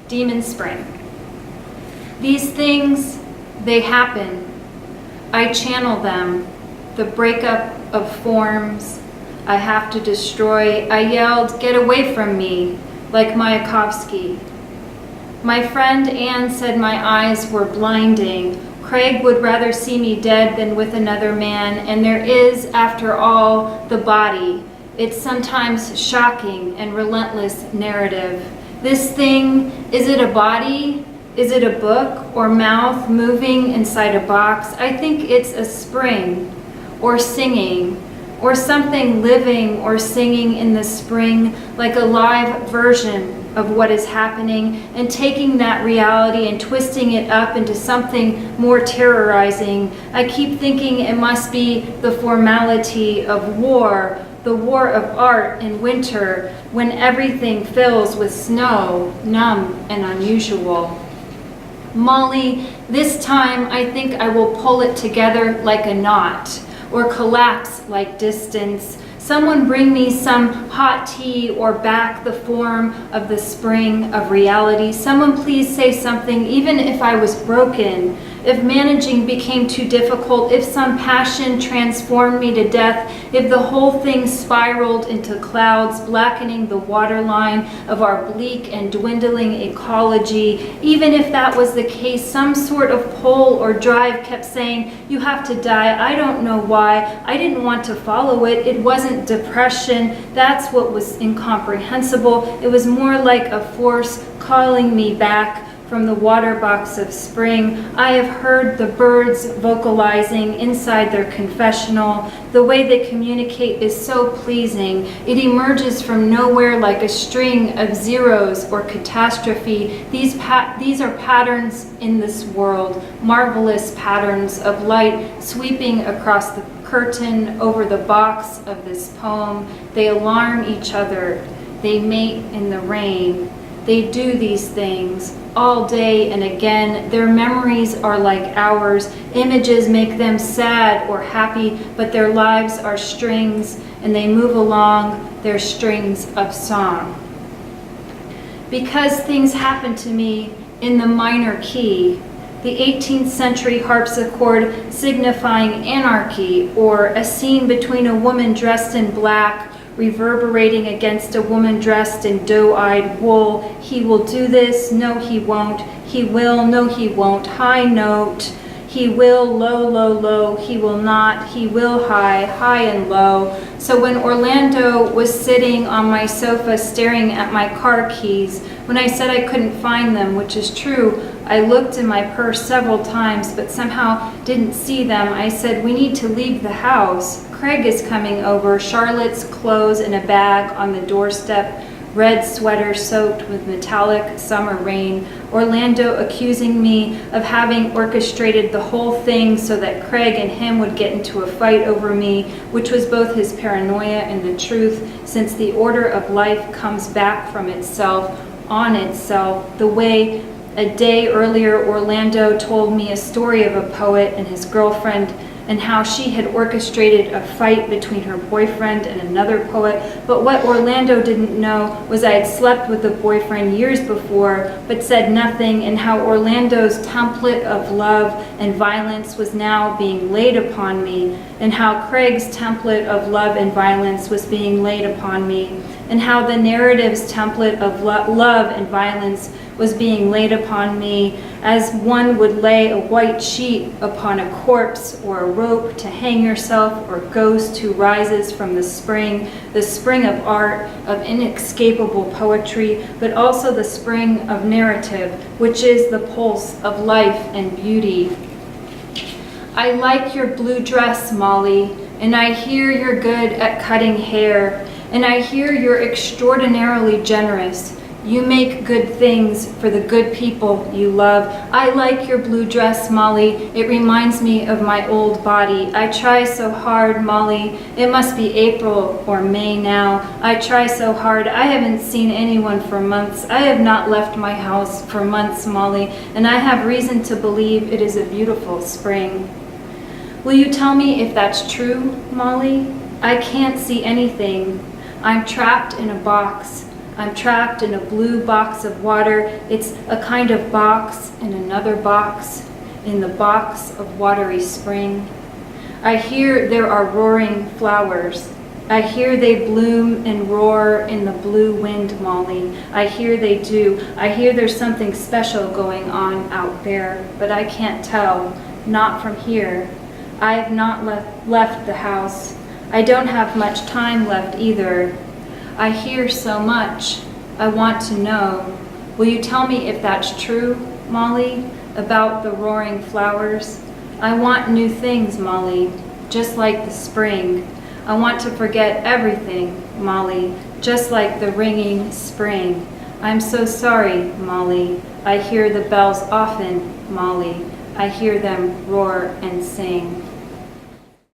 Demon Spring. These things, they happen. I channel them. The breakup of forms I have to destroy. I yelled, "Get away from me," like Mayakovsky. My friend Anne said my eyes were blinding. Craig would rather see me dead than with another man, and there is, after all, the body. It's sometimes shocking and relentless narrative. This thing, is it a body? Is it a book or mouth moving inside a box? I think it's a spring, or singing, or something living or singing in the spring, like a live version of what is happening, and taking that reality and twisting it up into something more terrorizing. I keep thinking it must be the formality of war, the war of art in winter, when everything fills with snow, numb and unusual. Molly, this time I think I will pull it together like a knot, or collapse like distance. Someone bring me some hot tea or back the form of the spring of reality. Someone please say something, even if I was broken, if managing became too difficult, if some passion transformed me to death, if the whole thing spiraled into clouds, blackening the waterline of our bleak and dwindling ecology. Even if that was the case, some sort of pull or drive kept saying, "You have to die." I don't know why. I didn't want to follow it. It wasn't depression. That's what was incomprehensible. It was more like a force calling me back from the water box of spring. I have heard the birds vocalizing inside their confessional. The way they communicate is so pleasing. It emerges from nowhere like a string of zeros or catastrophe. These are patterns in this world, marvelous patterns of light sweeping across the curtain over the box of this poem. They alarm each other. They mate in the rain. They do these things all day and again. Their memories are like ours. Images make them sad or happy, but their lives are strings, and they move along their strings of song. Because things happen to me in the minor key, the 18th century harpsichord signifying anarchy, or a scene between a woman dressed in black reverberating against a woman dressed in doe-eyed wool. He will do this, no he won't. He will, no he won't. High note, he will, low, low, low. He will not, he will, high, high and low. So when Orlando was sitting on my sofa staring at my car keys, when I said I couldn't find them, which is true, I looked in my purse several times but somehow didn't see them. I said, "We need to leave the house. Craig is coming over." Charlotte's clothes in a bag on the doorstep, red sweater soaked with metallic summer rain. Orlando accusing me of having orchestrated the whole thing so that Craig and him would get into a fight over me, which was both his paranoia and the truth, since the order of life comes back from itself, on itself, the way a day earlier Orlando told me a story of a poet and his girlfriend, and how she had orchestrated a fight between her boyfriend and another poet. But what Orlando didn't know was I had slept with the boyfriend years before, but said nothing, and how Orlando's template of love and violence was now being laid upon me, and how Craig's template of love and violence was being laid upon me, and how the narrative's template of love and violence was being laid upon me, as one would lay a white sheet upon a corpse, or a rope to hang yourself, or ghost who rises from the spring of art, of inescapable poetry, but also the spring of narrative, which is the pulse of life and beauty. I like your blue dress, Molly, and I hear you're good at cutting hair, and I hear you're extraordinarily generous. You make good things for the good people you love. I like your blue dress, Molly. It reminds me of my old body. I try so hard, Molly. It must be April or May now. I try so hard. I haven't seen anyone for months. I have not left my house for months, Molly, and I have reason to believe it is a beautiful spring. Will you tell me if that's true, Molly? I can't see anything. I'm trapped in a box. I'm trapped in a blue box of water. It's a kind of box in another box, in the box of watery spring. I hear there are roaring flowers. I hear they bloom and roar in the blue wind, Molly. I hear they do. I hear there's something special going on out there, but I can't tell, not from here. I have not left the house. I don't have much time left either. I hear so much. I want to know. Will you tell me if that's true, Molly, about the roaring flowers? I want new things, Molly, just like the spring. I want to forget everything, Molly, just like the ringing spring. I'm so sorry, Molly. I hear the bells often, Molly. I hear them roar and sing.